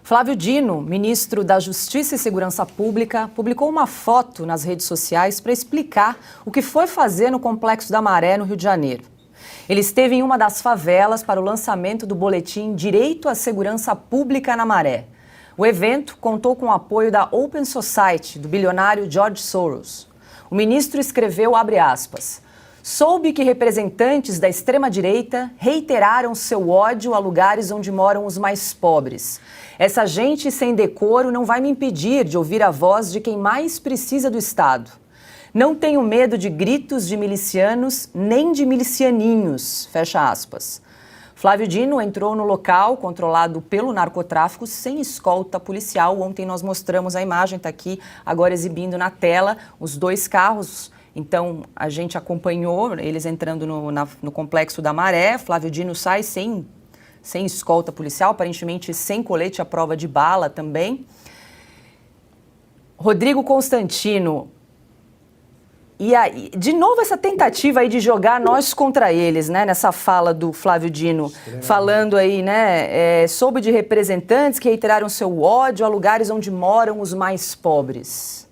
Flávio Dino, ministro da Justiça e Segurança Pública, publicou uma foto nas redes sociais para explicar o que foi fazer no Complexo da Maré, no Rio de Janeiro. Ele esteve em uma das favelas para o lançamento do boletim Direito à Segurança Pública na Maré. O evento contou com o apoio da Open Society, do bilionário George Soros. O ministro escreveu, abre aspas, soube que representantes da extrema-direita reiteraram seu ódio a lugares onde moram os mais pobres. Essa gente sem decoro não vai me impedir de ouvir a voz de quem mais precisa do Estado. Não tenho medo de gritos de milicianos nem de milicianinhos, fecha aspas. Flávio Dino entrou no local controlado pelo narcotráfico sem escolta policial. Ontem nós mostramos a imagem, está aqui agora exibindo na tela os dois carros. Então, a gente acompanhou eles entrando no Complexo da Maré. Flávio Dino sai sem escolta policial, aparentemente sem colete à prova de bala também. Rodrigo Constantino, e aí, de novo essa tentativa aí de jogar nós contra eles, né? Nessa fala do Flávio Dino, falando aí, né? Soube de representantes que reiteraram seu ódio a lugares onde moram os mais pobres.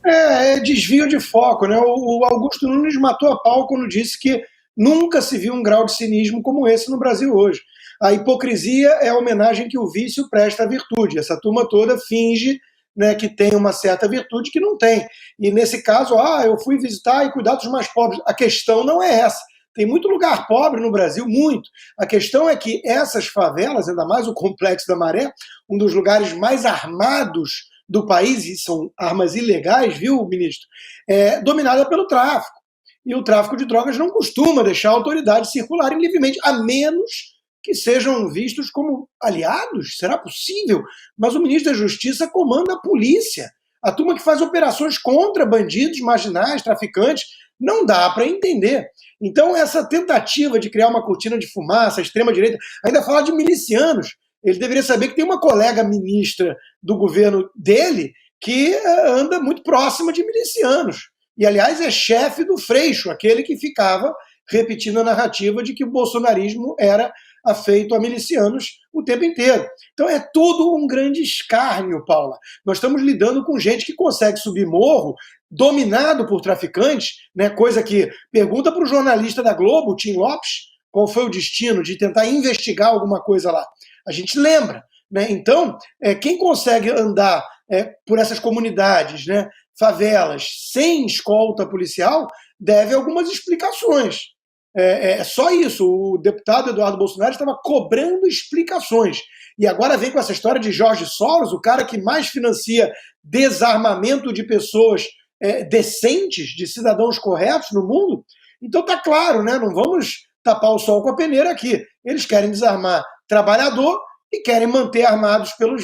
É desvio de foco, né? O Augusto Nunes matou a pau quando disse que nunca se viu um grau de cinismo como esse no Brasil hoje. A hipocrisia é a homenagem que o vício presta à virtude. Essa turma toda finge, né, que tem uma certa virtude que não tem. E nesse caso, eu fui visitar e cuidar dos mais pobres. A questão não é essa. Tem muito lugar pobre no Brasil, muito. A questão é que essas favelas, ainda mais o Complexo da Maré, um dos lugares mais armados do país, e são armas ilegais, viu, ministro? É dominada pelo tráfico. E o tráfico de drogas não costuma deixar autoridades circularem livremente, a menos que sejam vistos como aliados. Será possível? Mas o ministro da Justiça comanda a polícia. A turma que faz operações contra bandidos, marginais, traficantes, não dá para entender. Então, essa tentativa de criar uma cortina de fumaça, a extrema-direita, ainda fala de milicianos. Ele deveria saber que tem uma colega ministra do governo dele que anda muito próxima de milicianos. E, aliás, é chefe do Freixo, aquele que ficava repetindo a narrativa de que o bolsonarismo era afeito a milicianos o tempo inteiro. Então é tudo um grande escárnio, Paula. Nós estamos lidando com gente que consegue subir morro, dominado por traficantes, né? Coisa que pergunta para o jornalista da Globo, Tim Lopes, qual foi o destino de tentar investigar alguma coisa lá. A gente lembra, né? Então, quem consegue andar por essas comunidades, né, favelas, sem escolta policial, deve algumas explicações. É só isso. O deputado Eduardo Bolsonaro estava cobrando explicações. E agora vem com essa história de George Soros, o cara que mais financia desarmamento de pessoas decentes, de cidadãos corretos no mundo. Então está claro, né? Não vamos tapar o sol com a peneira aqui. Eles querem desarmar trabalhador e querem manter armados, pelo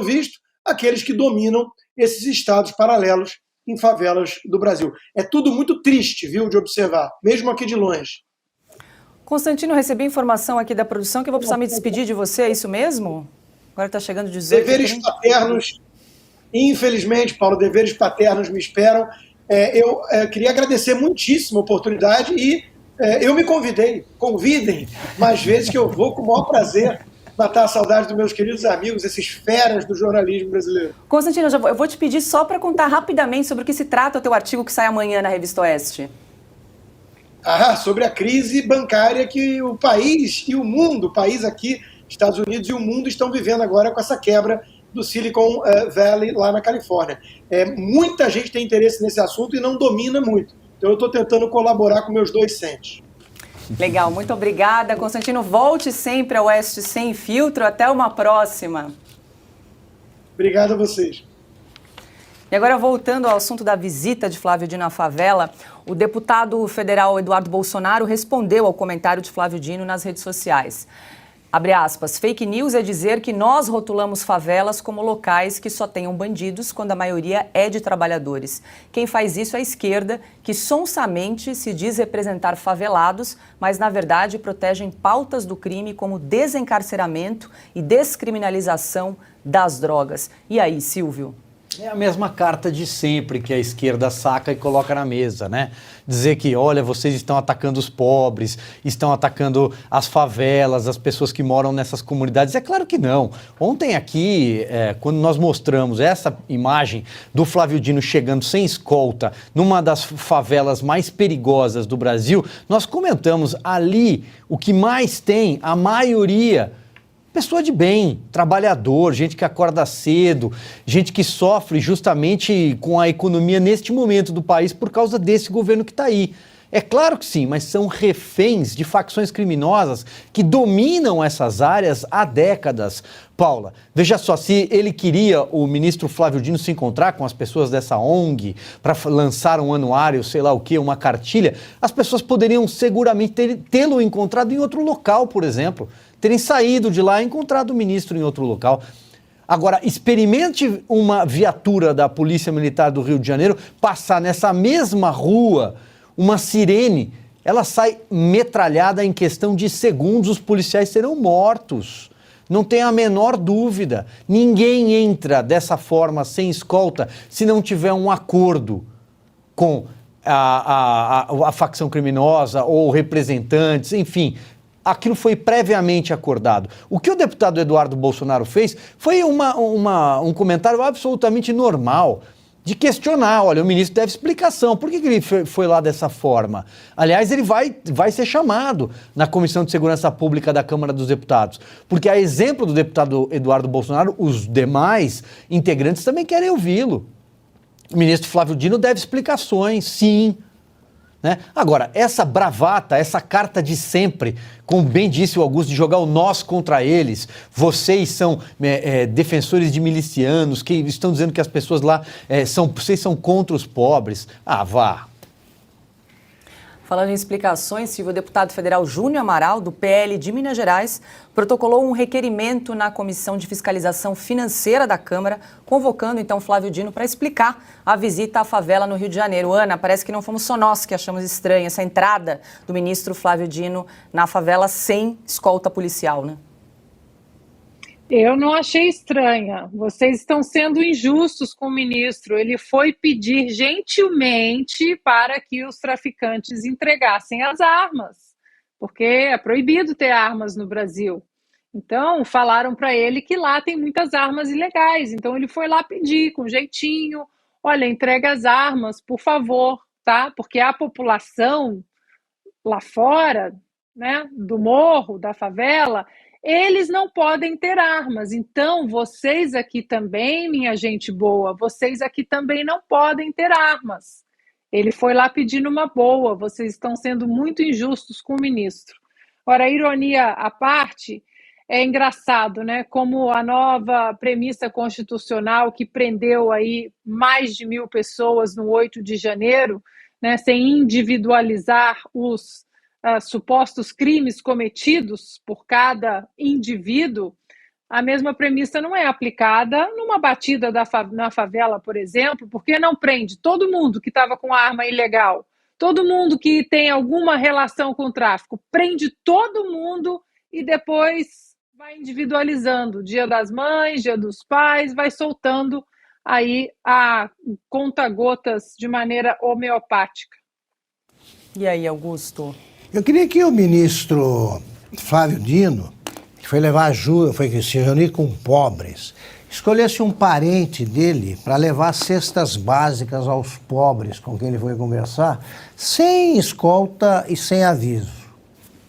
visto, aqueles que dominam esses estados paralelos em favelas do Brasil. É tudo muito triste, viu, de observar, mesmo aqui de longe. Constantino, recebi informação aqui da produção que eu vou precisar me despedir de você, é isso mesmo? Agora está chegando 18. Deveres paternos, infelizmente, Paulo, deveres paternos me esperam. Eu queria agradecer muitíssimo a oportunidade e eu me convidem mais vezes que eu vou com o maior prazer matar a saudade dos meus queridos amigos, esses feras do jornalismo brasileiro. Constantino, eu vou te pedir só para contar rapidamente sobre o que se trata o teu artigo que sai amanhã na Revista Oeste. Sobre a crise bancária que o país e o mundo, o país aqui, Estados Unidos e o mundo estão vivendo agora com essa quebra do Silicon Valley lá na Califórnia. Muita gente tem interesse nesse assunto e não domina muito. Então eu estou tentando colaborar com meus 2 cents. Legal, muito obrigada. Constantino, volte sempre ao Oeste Sem Filtro. Até uma próxima. Obrigado a vocês. E agora, voltando ao assunto da visita de Flávio Dino à favela, o deputado federal Eduardo Bolsonaro respondeu ao comentário de Flávio Dino nas redes sociais. Abre aspas, fake news é dizer que nós rotulamos favelas como locais que só tenham bandidos quando a maioria é de trabalhadores. Quem faz isso é a esquerda, que sonsamente se diz representar favelados, mas na verdade protegem pautas do crime como desencarceramento e descriminalização das drogas. E aí, Silvio? É a mesma carta de sempre que a esquerda saca e coloca na mesa, né? Dizer que, olha, vocês estão atacando os pobres, estão atacando as favelas, as pessoas que moram nessas comunidades. É claro que não. Ontem aqui, quando nós mostramos essa imagem do Flávio Dino chegando sem escolta numa das favelas mais perigosas do Brasil, nós comentamos ali o que mais tem, a maioria, pessoa de bem, trabalhador, gente que acorda cedo, gente que sofre justamente com a economia neste momento do país por causa desse governo que está aí. É claro que sim, mas são reféns de facções criminosas que dominam essas áreas há décadas. Paula, veja só, se ele queria, o ministro Flávio Dino, se encontrar com as pessoas dessa ONG para lançar um anuário, sei lá o quê, uma cartilha, as pessoas poderiam seguramente tê-lo encontrado em outro local, por exemplo. Terem saído de lá e encontrado o ministro em outro local. Agora, experimente uma viatura da Polícia Militar do Rio de Janeiro passar nessa mesma rua, uma sirene, ela sai metralhada em questão de segundos, os policiais serão mortos. Não tem a menor dúvida. Ninguém entra dessa forma, sem escolta, se não tiver um acordo com a facção criminosa ou representantes, enfim. Aquilo foi previamente acordado. O que o deputado Eduardo Bolsonaro fez foi um comentário absolutamente normal de questionar, olha, o ministro deve explicação, por que ele foi lá dessa forma? Aliás, ele vai ser chamado na Comissão de Segurança Pública da Câmara dos Deputados, porque a exemplo do deputado Eduardo Bolsonaro, os demais integrantes também querem ouvi-lo. O ministro Flávio Dino deve explicações, sim. Né? Agora, essa bravata, essa carta de sempre, como bem disse o Augusto, de jogar o nós contra eles, vocês são defensores de milicianos, que estão dizendo que as pessoas lá, vocês são contra os pobres. Ah, vá. Falando em explicações, Silvio, o deputado federal Júnior Amaral, do PL de Minas Gerais, protocolou um requerimento na Comissão de Fiscalização Financeira da Câmara, convocando então Flávio Dino para explicar a visita à favela no Rio de Janeiro. Ana, parece que não fomos só nós que achamos estranha essa entrada do ministro Flávio Dino na favela sem escolta policial, né? Eu não achei estranha. Vocês estão sendo injustos com o ministro. Ele foi pedir gentilmente para que os traficantes entregassem as armas, porque é proibido ter armas no Brasil. Então, falaram para ele que lá tem muitas armas ilegais. Então, ele foi lá pedir com jeitinho, olha, entrega as armas, por favor, tá? Porque a população lá fora, né, do morro, da favela, eles não podem ter armas. Então, vocês aqui também, minha gente boa, vocês aqui também não podem ter armas. Ele foi lá pedindo uma boa, vocês estão sendo muito injustos com o ministro. Ora, ironia à parte, é engraçado, né? Como a nova premissa constitucional que prendeu aí mais de 1.000 pessoas no 8 de janeiro, né, sem individualizar os supostos crimes cometidos por cada indivíduo, a mesma premissa não é aplicada numa batida na favela, por exemplo, porque não prende todo mundo que estava com arma ilegal, todo mundo que tem alguma relação com o tráfico, prende todo mundo e depois vai individualizando, Dia das Mães, Dia dos Pais, vai soltando aí a conta-gotas de maneira homeopática. E aí, Augusto? Eu queria que o ministro Flávio Dino, que foi levar ajuda, foi se reunir com pobres, escolhesse um parente dele para levar cestas básicas aos pobres com quem ele foi conversar, sem escolta e sem aviso.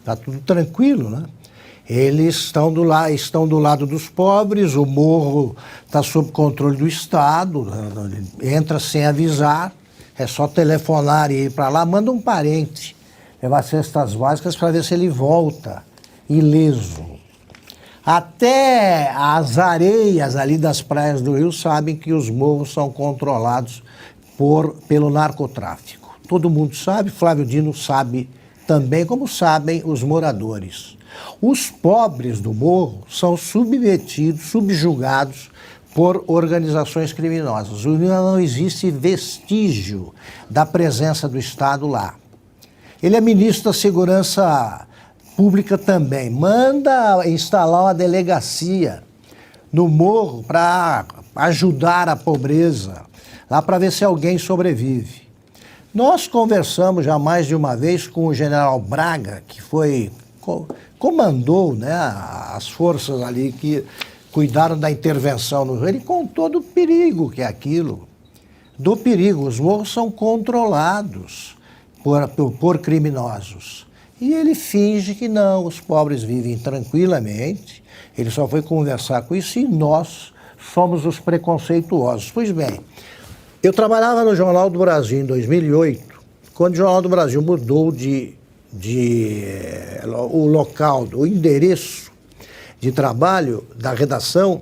Está tudo tranquilo, né? Eles estão do lado dos pobres, o morro está sob controle do Estado, entra sem avisar, é só telefonar e ir para lá, manda um parente levar cestas básicas para ver se ele volta ileso. Até as areias ali das praias do Rio sabem que os morros são controlados pelo narcotráfico. Todo mundo sabe, Flávio Dino sabe também, como sabem os moradores. Os pobres do morro são subjugados por organizações criminosas. Não existe vestígio da presença do Estado lá. Ele é ministro da Segurança Pública também. Manda instalar uma delegacia no morro para ajudar a pobreza, lá para ver se alguém sobrevive. Nós conversamos já mais de uma vez com o general Braga, que comandou, né, as forças ali que cuidaram da intervenção no Rio. Ele contou do perigo que é aquilo, do perigo. Os morros são controlados por criminosos. E ele finge que não, os pobres vivem tranquilamente. Ele só foi conversar com isso e nós somos os preconceituosos. Pois bem, eu trabalhava no Jornal do Brasil em 2008, quando o Jornal do Brasil mudou o local, o endereço de trabalho da redação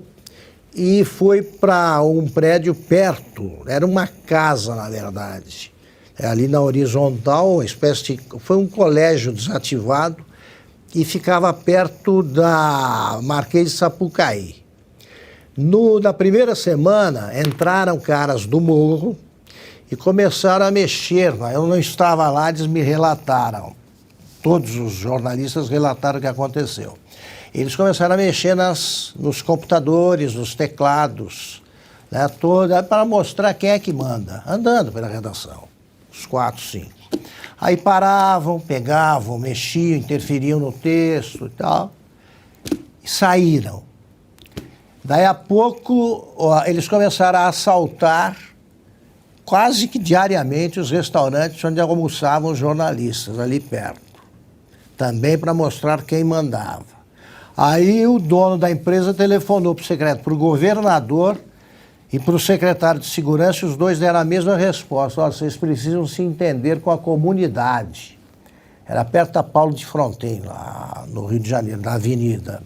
e foi para um prédio perto, era uma casa, na verdade, ali na horizontal, uma espécie de, foi um colégio desativado e ficava perto da Marquês de Sapucaí. Na primeira semana, entraram caras do morro e começaram a mexer. Eu não estava lá, eles me relataram. Todos os jornalistas relataram o que aconteceu. Eles começaram a mexer nos computadores, nos teclados, né, para mostrar quem é que manda, andando pela redação, os 4, 5. Aí paravam, pegavam, mexiam, interferiam no texto e tal, e saíram. Daí a pouco, eles começaram a assaltar quase que diariamente os restaurantes onde almoçavam os jornalistas, ali perto. Também para mostrar quem mandava. Aí o dono da empresa telefonou para o governador e para o secretário de segurança, e os dois deram a mesma resposta. Olha, vocês precisam se entender com a comunidade. Era perto da Paulo de Fronten, lá no Rio de Janeiro, da avenida.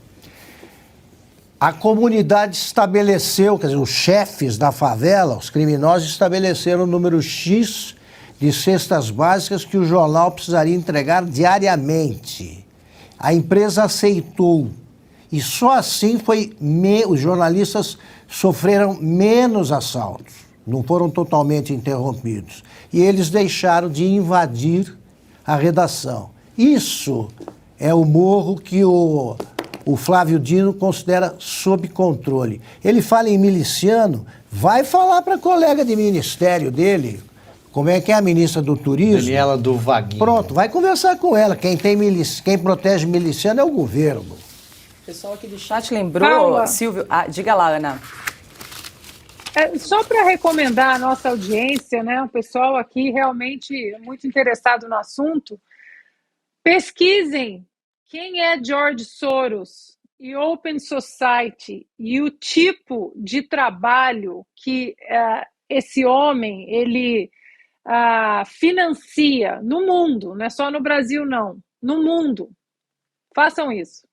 A comunidade estabeleceu, quer dizer, os chefes da favela, os criminosos, estabeleceram o número X de cestas básicas que o jornal precisaria entregar diariamente. A empresa aceitou. E só assim os jornalistas sofreram menos assaltos, não foram totalmente interrompidos. E eles deixaram de invadir a redação. Isso é o morro que o Flávio Dino considera sob controle. Ele fala em miliciano, vai falar para a colega de ministério dele, como é que é a ministra do Turismo. Daniela do Vaguinho. Pronto, vai conversar com ela. Quem protege miliciano é o governo. O pessoal aqui do chat lembrou, Silvio... diga lá, Ana. Só para recomendar a nossa audiência, né, o pessoal aqui realmente muito interessado no assunto, pesquisem quem é George Soros e Open Society e o tipo de trabalho que esse homem ele financia no mundo, não é só no Brasil não, no mundo. Façam isso.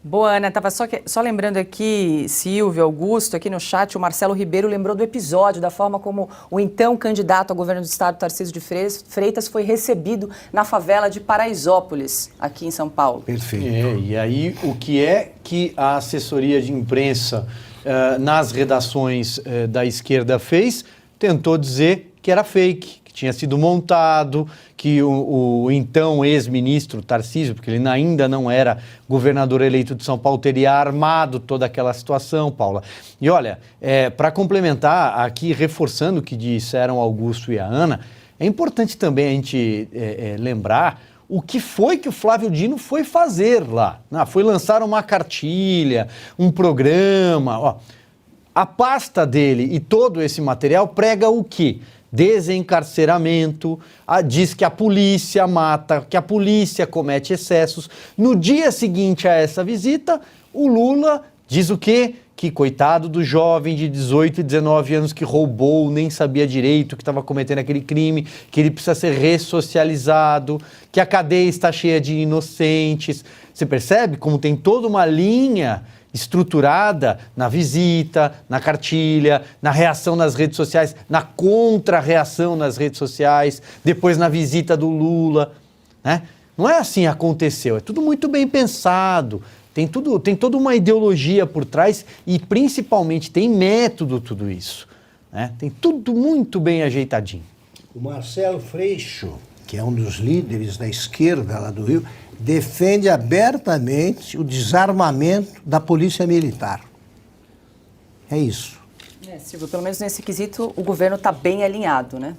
Boa, Ana, estava só lembrando aqui, Silvio, Augusto, aqui no chat, o Marcelo Ribeiro lembrou do episódio, da forma como o então candidato ao governo do estado, Tarcísio de Freitas, foi recebido na favela de Paraisópolis, aqui em São Paulo. Perfeito. E aí, o que é que a assessoria de imprensa nas redações da esquerda fez? Tentou dizer que era fake, que tinha sido montado, que o então ex-ministro Tarcísio, porque ele ainda não era governador eleito de São Paulo, teria armado toda aquela situação, Paula. E olha, para complementar aqui, reforçando o que disseram Augusto e a Ana, é importante também a gente lembrar o que foi que o Flávio Dino foi fazer lá. Foi lançar uma cartilha, um programa. A pasta dele e todo esse material prega o quê? Desencarceramento, diz que a polícia mata, que a polícia comete excessos. No dia seguinte a essa visita, o Lula diz o quê? Que coitado do jovem de 18 e 19 anos que roubou, nem sabia direito que estava cometendo aquele crime, que ele precisa ser ressocializado, que a cadeia está cheia de inocentes. Você percebe como tem toda uma linha estruturada na visita, na cartilha, na reação nas redes sociais, na contra-reação nas redes sociais, depois na visita do Lula, né? Não é assim aconteceu, é tudo muito bem pensado, tem toda uma ideologia por trás e principalmente tem método tudo isso, né? Tem tudo muito bem ajeitadinho. O Marcelo Freixo, que é um dos líderes da esquerda lá do Rio, defende abertamente o desarmamento da polícia militar. É isso. Silvio, pelo menos nesse quesito o governo está bem alinhado, né?